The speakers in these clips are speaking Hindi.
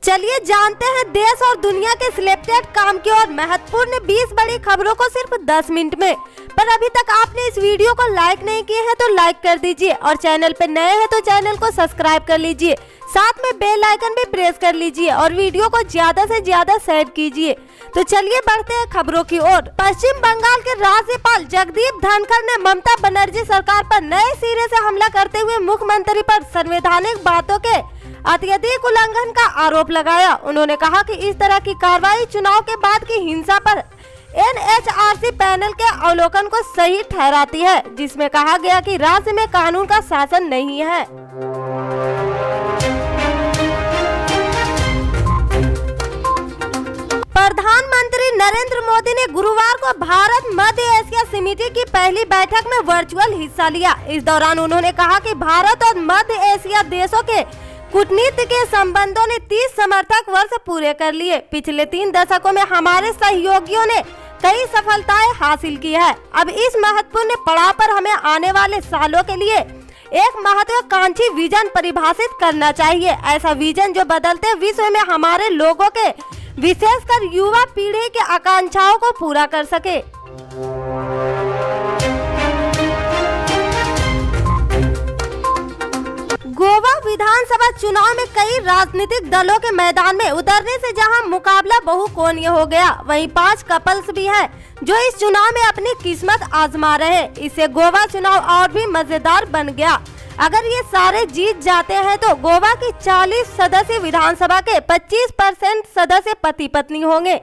चलिए जानते हैं देश और दुनिया के सिलेक्टेड काम की और महत्वपूर्ण 20 बड़ी खबरों को सिर्फ 10 मिनट में। पर अभी तक आपने इस वीडियो को लाइक नहीं किए हैं तो लाइक कर दीजिए और चैनल पे नए हैं तो चैनल को सब्सक्राइब कर लीजिए, साथ में बेल आइकन भी प्रेस कर लीजिए और वीडियो को ज्यादा से ज्यादा शेयर कीजिए। तो चलिए बढ़ते हैं खबरों की ओर। पश्चिम बंगाल के राज्यपाल जगदीप धनखड़ ने ममता बनर्जी सरकार पर नए सिरे से हमला करते हुए मुख्यमंत्री पर संवैधानिक बातों के अत्यधिक उल्लंघन का आरोप लगाया। उन्होंने कहा कि इस तरह की कार्रवाई चुनाव के बाद की हिंसा पर NHRC पैनल के अवलोकन को सही ठहराती है, जिसमें कहा गया कि राज्य में कानून का शासन नहीं है। प्रधानमंत्री नरेंद्र मोदी ने गुरुवार को भारत मध्य एशिया समिति की पहली बैठक में वर्चुअल हिस्सा लिया। इस दौरान उन्होंने कहा कि भारत और मध्य एशिया देशों के कूटनीति के संबंधों ने 30 समर्थक वर्ष पूरे कर लिए। पिछले 3 दशकों में हमारे सहयोगियों ने कई सफलताएं हासिल की है। अब इस महत्वपूर्ण पड़ाव पर हमें आने वाले सालों के लिए एक महत्वाकांक्षी विजन परिभाषित करना चाहिए। ऐसा विजन जो बदलते विश्व में हमारे लोगों के, विशेषकर युवा पीढ़ी की आकांक्षाओं को पूरा कर सके। गोवा विधानसभा चुनाव में कई राजनीतिक दलों के मैदान में उतरने से जहां मुकाबला बहुकोणीय हो गया, वहीं 5 कपल्स भी हैं जो इस चुनाव में अपनी किस्मत आजमा रहे। इससे गोवा चुनाव और भी मजेदार बन गया। अगर ये सारे जीत जाते हैं तो गोवा की 40 सदस्य विधानसभा के 25% सदस्य पति पत्नी होंगे।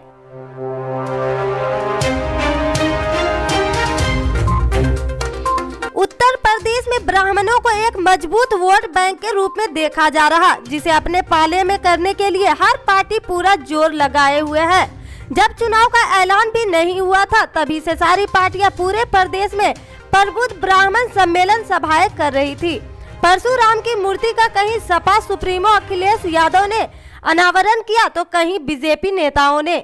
उत्तर प्रदेश में ब्राह्मणों को एक मजबूत वोट बैंक के रूप में देखा जा रहा, जिसे अपने पाले में करने के लिए हर पार्टी पूरा जोर लगाए हुए है। जब चुनाव का ऐलान भी नहीं हुआ था, तभी से सारी पार्टियां पूरे प्रदेश में प्रबुद्ध ब्राह्मण सम्मेलन सभाएं कर रही थी। परशुराम की मूर्ति का कहीं सपा सुप्रीमो अखिलेश यादव ने अनावरण किया तो कहीं बीजेपी नेताओं ने।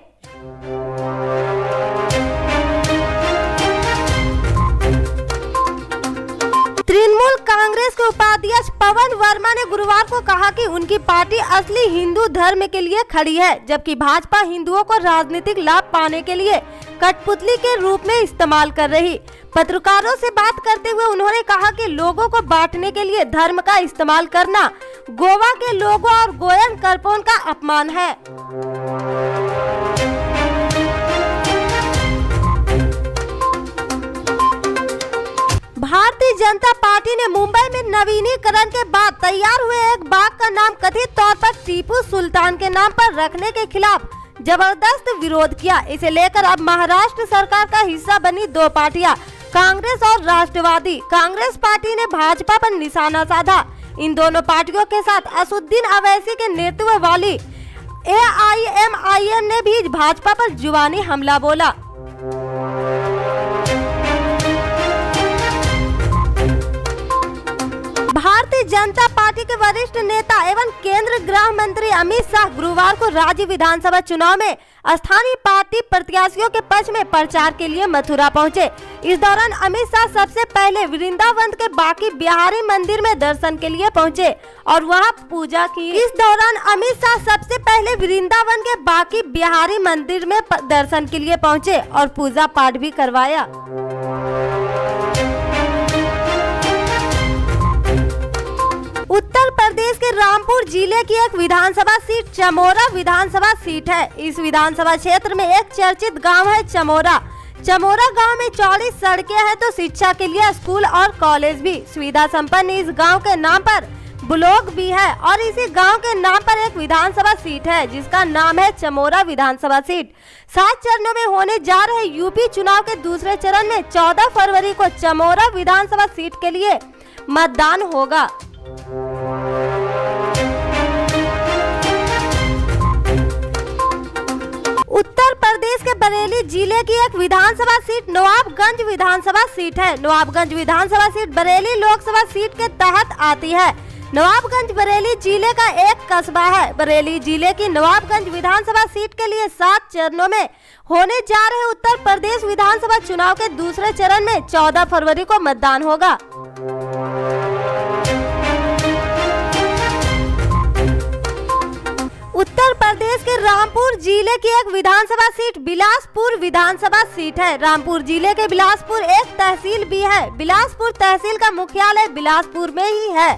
तृणमूल कांग्रेस के उपाध्यक्ष पवन वर्मा ने गुरुवार को कहा कि उनकी पार्टी असली हिंदू धर्म के लिए खड़ी है, जबकि भाजपा हिंदुओं को राजनीतिक लाभ पाने के लिए कठपुतली के रूप में इस्तेमाल कर रही। पत्रकारों से बात करते हुए उन्होंने कहा कि लोगों को बांटने के लिए धर्म का इस्तेमाल करना गोवा के लोगों और गोयन करपोन का अपमान है। भारतीय जनता पार्टी ने मुंबई में नवीनीकरण के बाद तैयार हुए एक बाग का नाम कथित तौर पर टीपू सुल्तान के नाम पर रखने के खिलाफ जबरदस्त विरोध किया। इसे लेकर अब महाराष्ट्र सरकार का हिस्सा बनी 2 पार्टियां, कांग्रेस और राष्ट्रवादी कांग्रेस पार्टी ने भाजपा पर निशाना साधा। इन दोनों पार्टियों के साथ असुद्दीन अवैसी के नेतृत्व वाली AIMIM ने भी भाजपा पर जुबानी हमला बोला। भारतीय जनता पार्टी के वरिष्ठ नेता एवं केंद्रीय गृह मंत्री अमित शाह गुरुवार को राज्य विधानसभा चुनाव में स्थानीय पार्टी प्रत्याशियों के पक्ष में प्रचार के लिए मथुरा पहुंचे। इस दौरान अमित शाह सबसे पहले वृंदावन के बाकी बिहारी मंदिर में दर्शन के लिए पहुंचे और वहां पूजा की। इस दौरान अमित शाह सबसे पहले वृंदावन के बाकी बिहारी मंदिर में दर्शन के लिए पहुंचे और पूजा पाठ भी करवाया। उत्तर प्रदेश के रामपुर जिले की एक विधानसभा सीट चमोरा विधानसभा सीट है। इस विधानसभा क्षेत्र में एक चर्चित गांव है चमोरा। चमोरा गांव में चौड़ी सड़कें हैं तो शिक्षा के लिए स्कूल और कॉलेज भी सुविधा संपन्न। इस गांव के नाम पर ब्लॉक भी है और इसी गांव के नाम पर एक विधानसभा सीट है जिसका नाम है चमोरा विधानसभा सीट। 7 चरणों में होने जा रहे यूपी चुनाव के दूसरे चरण में 14 फरवरी को चमोरा विधानसभा सीट के लिए मतदान होगा। उत्तर प्रदेश के बरेली जिले की एक विधानसभा सीट नवाबगंज विधानसभा सीट है। नवाबगंज विधानसभा सीट बरेली लोकसभा सीट के तहत आती है। नवाबगंज बरेली जिले का एक कस्बा है। बरेली जिले की नवाबगंज विधानसभा सीट के लिए 7 चरणों में होने जा रहे उत्तर प्रदेश विधानसभा चुनाव के दूसरे चरण में 14 फरवरी को मतदान होगा। उत्तर प्रदेश के रामपुर जिले की एक विधानसभा सीट बिलासपुर विधानसभा सीट है। रामपुर जिले के बिलासपुर एक तहसील भी है। बिलासपुर तहसील का मुख्यालय बिलासपुर में ही है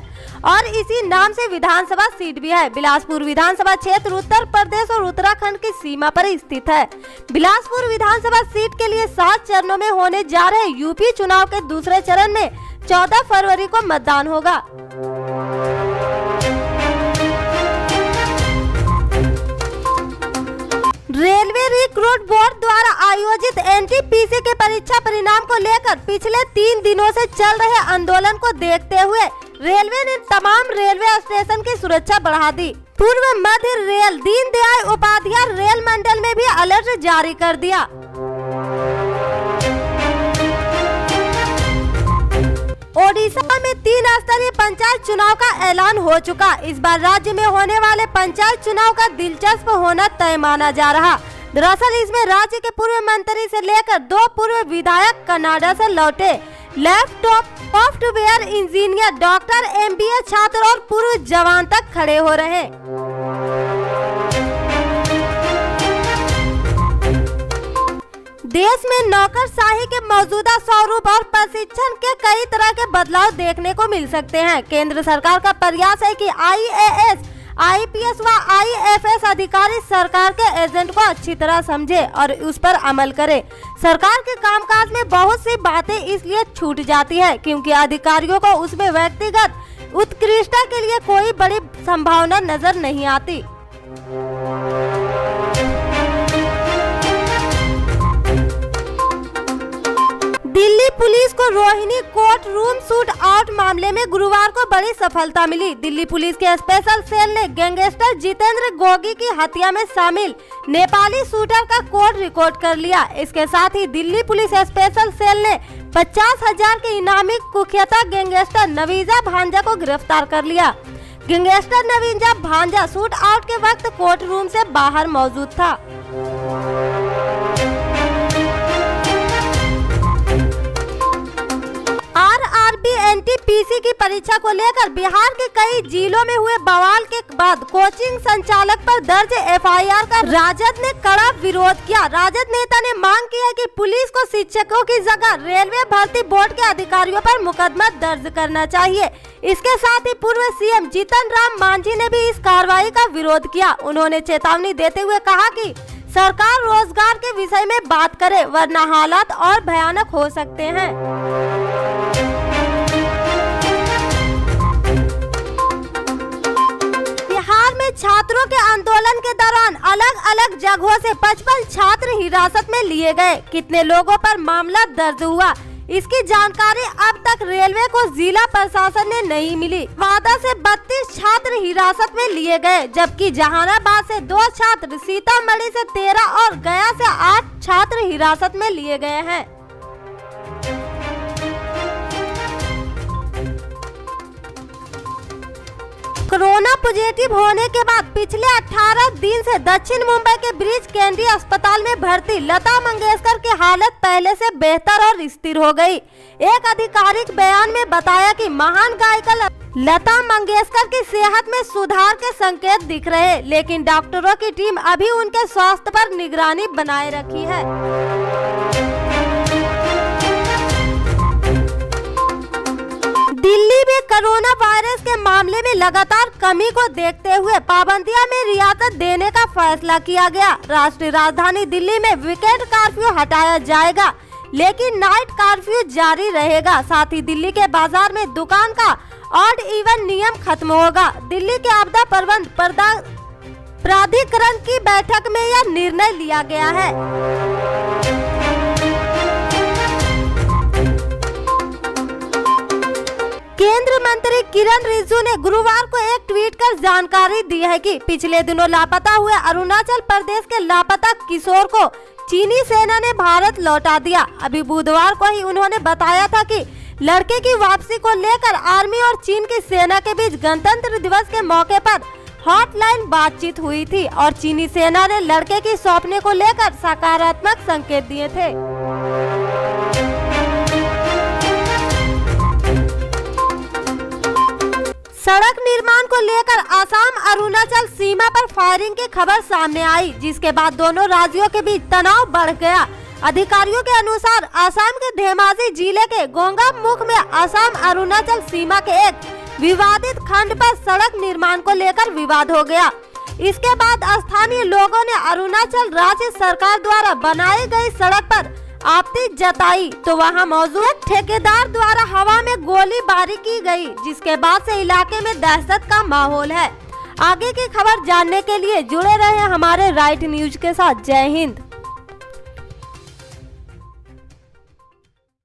और इसी नाम से विधानसभा सीट भी है। बिलासपुर विधानसभा क्षेत्र उत्तर प्रदेश और उत्तराखंड की सीमा पर स्थित है। बिलासपुर विधानसभा सीट के लिए 7 चरणों में होने जा रहे यूपी चुनाव के दूसरे चरण में 14 फरवरी को मतदान होगा। रेलवे रिक्रूट बोर्ड द्वारा आयोजित एनटीपीसी के परीक्षा परिणाम को लेकर पिछले 3 दिनों से चल रहे आंदोलन को देखते हुए रेलवे ने तमाम रेलवे स्टेशन की सुरक्षा बढ़ा दी। पूर्व मध्य रेल दीनदयाल उपाध्याय रेल मंडल में भी अलर्ट जारी कर दिया। ओडिशा में 3 स्तरीय पंचायत चुनाव का ऐलान हो चुका। इस बार राज्य में होने वाले पंचायत चुनाव का दिलचस्प होना तय माना जा रहा। दरअसल इसमें राज्य के पूर्व मंत्री से लेकर 2 पूर्व विधायक कनाडा से लौटे laptop software engineer, doctor, MBA छात्र और पूर्व जवान तक खड़े हो रहे। देश में नौकरशाही के मौजूदा स्वरूप और प्रशिक्षण के कई तरह के बदलाव देखने को मिल सकते हैं। केंद्र सरकार का प्रयास है कि IAS, IPS व IFS अधिकारी सरकार के एजेंट को अच्छी तरह समझे और उस पर अमल करे। सरकार के कामकाज में बहुत सी बातें इसलिए छूट जाती है क्योंकि अधिकारियों को उसमें व्यक्तिगत उत्कृष्टता के लिए कोई बड़ी संभावना नजर नहीं आती। दिल्ली पुलिस को Rohini court room shoot out मामले में गुरुवार को बड़ी सफलता मिली। दिल्ली पुलिस के स्पेशल सेल ने गैंगस्टर जितेंद्र गोगी की हत्या में शामिल नेपाली शूटर का कोड रिकॉर्ड कर लिया। इसके साथ ही दिल्ली पुलिस स्पेशल सेल ने 50,000 के इनामी कुख्यात गैंगस्टर नवीजा भांजा को गिरफ्तार कर लिया। गैंगस्टर नवीजा भांजा शूट आउट के वक्त कोर्ट रूम से बाहर मौजूद था। एनटीपीसी की परीक्षा को लेकर बिहार के कई जिलों में हुए बवाल के बाद कोचिंग संचालक पर दर्ज FIR का राजद ने कड़ा विरोध किया। राजद नेता ने मांग की है कि पुलिस को शिक्षकों की जगह रेलवे भर्ती बोर्ड के अधिकारियों पर मुकदमा दर्ज करना चाहिए। इसके साथ ही पूर्व CM जीतन राम मांझी ने भी इस कार्रवाई का विरोध किया। उन्होंने चेतावनी देते हुए कहा कि सरकार रोजगार के विषय में बात करे वरना हालात और भयानक हो सकते हैं। छात्रों के आंदोलन के दौरान अलग अलग जगहों से 55 छात्र हिरासत में लिए गए। कितने लोगों पर मामला दर्ज हुआ, इसकी जानकारी अब तक रेलवे को जिला प्रशासन ने नहीं मिली। वादा से 32 छात्र हिरासत में लिए गए, जबकि जहानाबाद से 2 छात्र, सीतामढ़ी से 13 और गया से 8 छात्र हिरासत में लिए गए हैं। कोरोना पॉजिटिव होने के बाद पिछले 18 दिन से दक्षिण मुंबई के ब्रिज केंद्रीय अस्पताल में भर्ती लता मंगेशकर की हालत पहले से बेहतर और स्थिर हो गई। एक आधिकारिक बयान में बताया कि महान गायिका लता मंगेशकर की सेहत में सुधार के संकेत दिख रहे, लेकिन डॉक्टरों की टीम अभी उनके स्वास्थ्य पर निगरानी बनाए रखी है। दिल्ली में कोरोना वायरस के मामले में लगातार कमी को देखते हुए पाबंदियों में रियायत देने का फैसला किया गया। राष्ट्रीय राजधानी दिल्ली में वीकेंड कर्फ्यू हटाया जाएगा, लेकिन नाइट कर्फ्यू जारी रहेगा। साथ ही दिल्ली के बाजार में दुकान का ऑड इवन नियम खत्म होगा। दिल्ली के आपदा प्रबंध प्राधिकरण की बैठक में यह निर्णय लिया गया है। केंद्रीय मंत्री किरण रिजिजू ने गुरुवार को एक ट्वीट कर जानकारी दी है कि पिछले दिनों लापता हुए अरुणाचल प्रदेश के लापता किशोर को चीनी सेना ने भारत लौटा दिया। अभी बुधवार को ही उन्होंने बताया था कि लड़के की वापसी को लेकर आर्मी और चीन की सेना के बीच गणतंत्र दिवस के मौके पर हॉटलाइन बातचीत हुई थी और चीनी सेना ने लड़के की सौंपने को लेकर सकारात्मक संकेत दिए थे। सड़क निर्माण को लेकर असम अरुणाचल सीमा पर फायरिंग की खबर सामने आई, जिसके बाद दोनों राज्यों के बीच तनाव बढ़ गया। अधिकारियों के अनुसार असम के धेमाजी जिले के गोंगामुख में असम अरुणाचल सीमा के एक विवादित खंड पर सड़क निर्माण को लेकर विवाद हो गया। इसके बाद स्थानीय लोगों ने अरुणाचल राज्य सरकार द्वारा बनाई गई सड़क पर आपत्ति जताई, तो वहां मौजूद ठेकेदार द्वारा हवा में गोलीबारी की गई, जिसके बाद से इलाके में दहशत का माहौल है। आगे की खबर जानने के लिए जुड़े रहे हमारे राइट न्यूज के साथ। जय हिंद।